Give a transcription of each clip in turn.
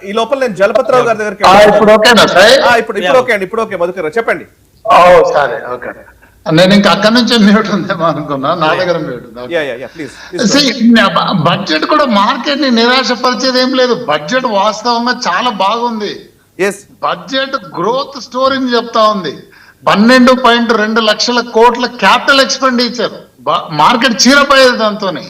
ఈ లోపల నేను జలపతిరావు గారి దగ్గరికి ఇప్పుడు ఓకేనా సార్? ఇప్పుడు ఓకే అండి, ఇప్పుడు ఓకే మధుకర్ గారు చెప్పండి. సరే ఓకే. నేను ఇంకా అక్కడి నుంచే మ్యూట్ ఉందేమో అనుకున్నా, నా దగ్గర మ్యూట్ ఉంది. బడ్జెట్ కూడా మార్కెట్ ని నిరాశపరిచేది ఏం లేదు. బడ్జెట్ వాస్తవంగా చాలా బాగుంది. బడ్జెట్ గ్రోత్ స్టోరీని చెప్తా ఉంది. 12.2 లక్షల కోట్ల క్యాపిటల్ ఎక్స్పెండిచర్. మార్కెట్ చీరపోయేది దాంతోనే.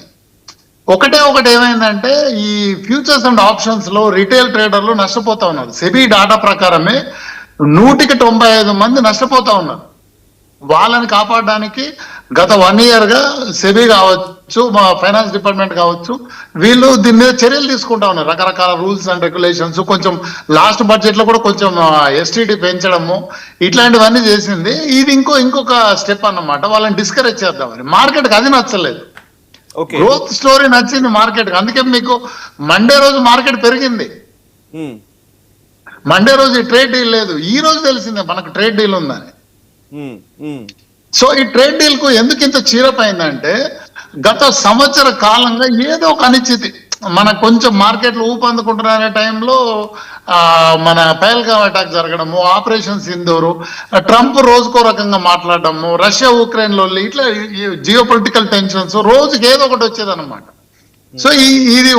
ఒకటి ఏమైందంటే ఈ ఫ్యూచర్స్ అండ్ ఆప్షన్స్ లో రిటైల్ ట్రేడర్లు నష్టపోతా ఉన్నారు. సెబీ డాటా ప్రకారమే 195 మంది నష్టపోతా ఉన్నారు. వాళ్ళని కాపాడడానికి గత 1 year గా సెబీ కావచ్చు, మా ఫైనాన్స్ డిపార్ట్మెంట్ కావచ్చు, వీళ్ళు దీని మీద చర్యలు తీసుకుంటా ఉన్నారు. రకరకాల రూల్స్ అండ్ రెగ్యులేషన్స్. కొంచెం లాస్ట్ బడ్జెట్ లో కూడా కొంచెం ఎస్టీటీ పెంచడము ఇట్లాంటివన్నీ చేసింది. ఇది ఇంకొక స్టెప్ అన్నమాట, వాళ్ళని డిస్కరేజ్ చేద్దామని. మార్కెట్కి అది నచ్చలేదు. గ్రోత్ స్టోరీ నచ్చింది మార్కెట్. అందుకే మీకు మండే రోజు మార్కెట్ పెరిగింది. మండే రోజు ట్రేడ్ డీల్ లేదు. ఈ రోజు తెలిసిందే మనకు ట్రేడ్ డీల్ ఉందని. సో ఈ ట్రేడ్ డీల్ కు ఎందుకు ఇంత చీరపోయిందంటే గత సంవత్సర కాలంగా ఏదో ఒక అనిశ్చితి. మన కొంచెం మార్కెట్లు ఊపందుకుంటున్న టైంలో మన పహల్గామ్ అటాక్ జరగడము, ఆపరేషన్ సింధూరు, ట్రంప్ రోజుకో రకంగా మాట్లాడడము, రష్యా ఉక్రెయిన్ లో ఇట్లా జియో పొలిటికల్ టెన్షన్స్ రోజుకి ఏదో ఒకటి వచ్చేదన్నమాట. సో ఇది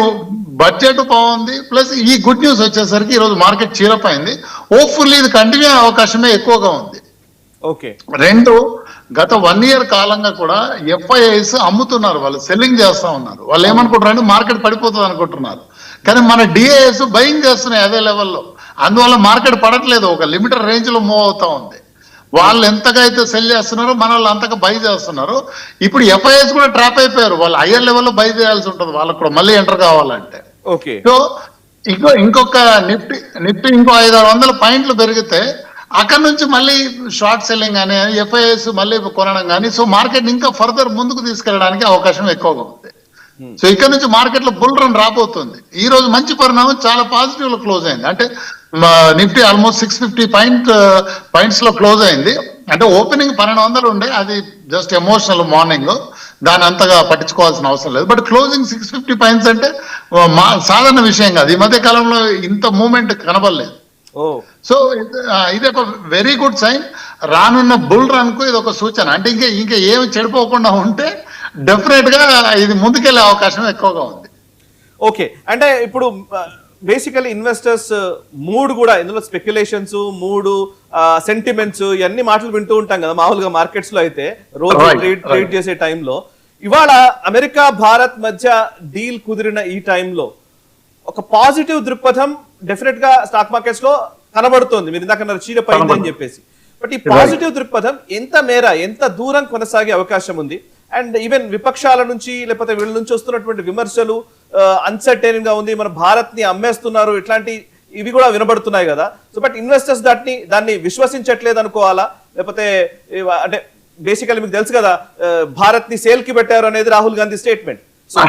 బడ్జెట్ బాగుంది, ప్లస్ ఈ గుడ్ న్యూస్ వచ్చేసరికి ఈ రోజు మార్కెట్ చీరపోయింది. హోప్ఫుల్లీ ఇది కంటిన్యూ అయ్యే అవకాశమే ఎక్కువగా ఉంది. రెండు, గత 1 year కాలంగా కూడా ఎఫ్ఐఐస్ అమ్ముతున్నారు, వాళ్ళు సెల్లింగ్ చేస్తా ఉన్నారు. వాళ్ళు ఏమనుకుంటారంటే మార్కెట్ పడిపోతుంది అనుకుంటున్నారు, కానీ మన డిఐఎస్ బయింగ్ చేస్తున్నాయి అదే లెవెల్లో. అందువల్ల మార్కెట్ పడట్లేదు, ఒక లిమిటెడ్ రేంజ్ లో మూవ్ అవుతా ఉంది. వాళ్ళు ఎంతగా అయితే సెల్ చేస్తున్నారో మన వాళ్ళు అంతగా బై చేస్తున్నారు. ఇప్పుడు ఎఫ్ఐఐస్ కూడా ట్రాప్ అయిపోయారు. వాళ్ళు హయ్యర్ లెవెల్లో బై చేయాల్సి ఉంటుంది వాళ్ళకు కూడా మళ్ళీ ఎంటర్ కావాలంటే. సో ఇంకొక నిఫ్టీ ఇంకో 500-600 పాయింట్లు పెరిగితే అక్కడ నుంచి మళ్ళీ షార్ట్ సెల్లింగ్ అని ఎఫ్ఐఎస్ మళ్ళీ కొనడం కానీ, సో మార్కెట్ ఇంకా ఫర్దర్ ముందుకు తీసుకెళ్ళడానికి అవకాశం ఎక్కువగా ఉంది. సో ఇక్కడ నుంచి మార్కెట్ లో బుల్ రన్ రాబోతుంది. ఈ రోజు మంచి పరిణామం, చాలా పాజిటివ్ లో క్లోజ్ అయింది. అంటే నిఫ్టీ ఆల్మోస్ట్ 650 పాయింట్స్ లో క్లోజ్ అయింది. అంటే ఓపెనింగ్ 1200 ఉండే, అది జస్ట్ ఎమోషనల్ మార్నింగ్, దాని అంతగా పట్టించుకోవాల్సిన అవసరం లేదు. బట్ క్లోజింగ్ 650 పాయింట్స్ అంటే సాధారణ విషయం కాదు. ఈ మధ్య కాలంలో ఇంత మూవ్మెంట్ కనబడలేదు. సో ఇది ఒక వెరీ గుడ్ సైన్. రానున్న బుల్ రన్ కు ఇది ఒక సూచన. అంటే ఇంకా ఏమి చెడిపోకుండా ఉంటే డెఫినెట్ గా ఇది ముందుకెళ్లే అవకాశం ఎక్కువగా ఉంది. ఓకే, అంటే ఇప్పుడు బేసికలీ ఇన్వెస్టర్స్ మూడ్ కూడా ఇందులో స్పెక్యులేషన్స్, మూడ్, సెంటిమెంట్స్, ఇవన్నీ మాటలు వింటూ ఉంటాం కదా మామూలుగా మార్కెట్స్ లో. అయితే రోజు ట్రేడ్ చేసే టైంలో ఇవాళ అమెరికా భారత్ మధ్య డీల్ కుదిరిన ఈ టైంలో ఒక పాజిటివ్ దృక్పథం డెఫినెట్ గా స్టాక్ మార్కెట్స్ లో కనబడుతోంది. మీరు ఇందాక చీరపోయింది అని చెప్పేసి. బట్ ఈ పాజిటివ్ దృక్పథం ఎంత దూరం కొనసాగే అవకాశం ఉంది? అండ్ ఈవెన్ విపక్షాల నుంచి లేకపోతే వీళ్ళ నుంచి వస్తున్నటువంటి విమర్శలు అన్సర్టైన్ గా ఉంది, మన భారత్ ని అమ్మేస్తున్నారు, ఇట్లాంటి ఇవి కూడా వినబడుతున్నాయి కదా. సో బట్ ఇన్వెస్టర్స్ దాన్ని విశ్వసించట్లేదు అనుకోవాలా? లేకపోతే అంటే బేసికల్లీ మీకు తెలుసు కదా భారత్ ని సేల్ కి పెట్టారు అనేది రాహుల్ గాంధీ స్టేట్మెంట్. సో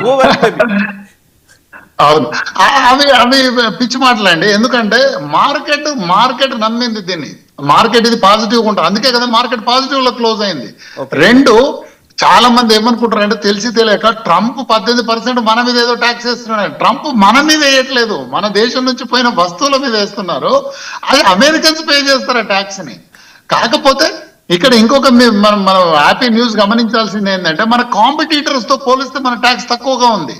అవును, అవి పిచ్చి మాటలండి. ఎందుకంటే మార్కెట్ నమ్మింది దీన్ని. మార్కెట్ ఇది పాజిటివ్ ఉంటుంది, అందుకే కదా మార్కెట్ పాజిటివ్ లో క్లోజ్ అయింది. రెండు, చాలా మంది ఏమనుకుంటారు అంటే తెలిసి తెలియక ట్రంప్ 18% మన మీద ఏదో ట్యాక్స్ వేస్తున్నాడు. ట్రంప్ మన మీద వేయట్లేదు, మన దేశం నుంచి పోయిన వస్తువుల మీద వేస్తున్నారు. అది అమెరికన్స్ పే చేస్తారు ఆ ట్యాక్స్ ని. కాకపోతే ఇక్కడ ఇంకొక మనం హ్యాపీ న్యూస్ గమనించాల్సింది ఏంటంటే మన కాంపిటీటర్స్ తో పోలిస్తే మన ట్యాక్స్ తక్కువగా ఉంది.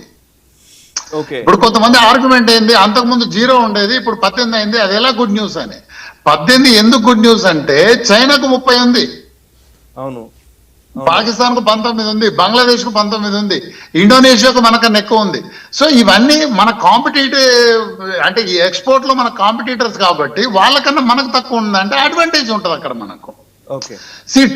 ఇప్పుడు కొంతమంది ఆర్గ్యుమెంట్ అయింది, అంతకుముందు 0 ఉండేది, ఇప్పుడు 18 అయింది, అది ఎలా గుడ్ న్యూస్ అని. 18 ఎందుకు గుడ్ న్యూస్ అంటే చైనాకు 30 ఉంది, అవును, పాకిస్తాన్ కు 19 ఉంది, బంగ్లాదేశ్ కు 19 ఉంది, ఇండోనేషియాకు మనకన్నా ఎక్కువ ఉంది. సో ఇవన్నీ మన కాంపిటేటివ్, అంటే ఈ ఎక్స్పోర్ట్ లో మన కాంపిటీటర్స్ కాబట్టి వాళ్ళకన్నా మనకు తక్కువ ఉంది అంటే అడ్వాంటేజ్ ఉంటుంది అక్కడ మనకు.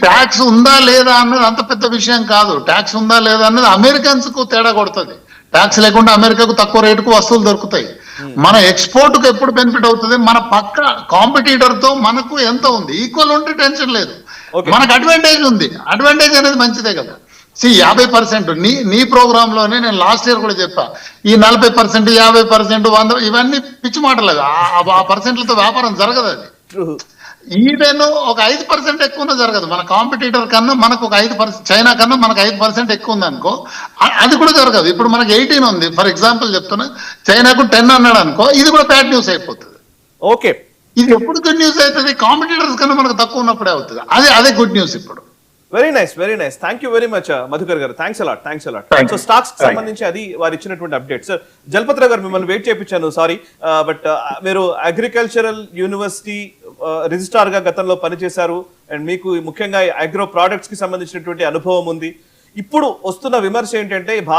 ట్యాక్స్ ఉందా లేదా అన్నది అంత పెద్ద విషయం కాదు. ట్యాక్స్ ఉందా లేదా అన్నది అమెరికన్స్ కు తేడా కొడుతుంది. ట్యాక్స్ లేకుండా అమెరికాకు తక్కువ రేటుకు వస్తువులు దొరుకుతాయి. మన ఎక్స్పోర్ట్ కు ఎప్పుడు బెనిఫిట్ అవుతుంది, మన పక్క కాంపిటీటర్ తో మనకు ఎంత ఉంది, ఈక్వల్ ఉంటే టెన్షన్ లేదు, మనకు అడ్వాంటేజ్ ఉంది. అడ్వాంటేజ్ అనేది మంచిదే కదా. 50% నీ ప్రోగ్రామ్ లోనే నేను లాస్ట్ ఇయర్ కూడా చెప్పా, ఈ 40%, 50%, 100 ఇవన్నీ పిచ్చి మాటలేదు. ఆ పర్సెంట్లతో వ్యాపారం జరగదు. అది ఈవెన్ ఒక 5% ఎక్కువ జరగదు. మన కాంపిటీటర్ కన్నా మనకు ఒక 5%, చైనా కన్నా మనకు 5% ఎక్కువ ఉంది అనుకో, అది కూడా జరగదు. ఇప్పుడు మనకి 18 ఉంది ఫర్ ఎగ్జాంపుల్ చెప్తున్నా, చైనాకు 10 అన్నాడు అనుకో, ఇది కూడా బ్యాడ్ న్యూస్ అయిపోతుంది. ఓకే, ఇది ఎప్పుడు గుడ్ న్యూస్ అవుతుంది? కాంపిటీటర్స్ కన్నా మనకు తక్కువ ఉన్నప్పుడే అవుతుంది. అదే గుడ్ న్యూస్ ఇప్పుడు. Very nice. Thank you very much Madhukar గారు. Thanks a lot. Thank so you. Stocks సంబంధించి అది వారు ఇచ్చినటువంటి అప్డేట్. సార్ జలపతిరావు గారు, మిమ్మల్ని వెయిట్ చేయించాను, సారీ. బట్ మీరు అగ్రికల్చరల్ యూనివర్సిటీ రిజిస్ట్రార్ గా గతంలో పనిచేశారు అండ్ మీకు ముఖ్యంగా అగ్రో ప్రోడక్ట్స్ కి సంబంధించినటువంటి అనుభవం ఉంది. ఇప్పుడు వస్తున్న విమర్శ ఏంటంటే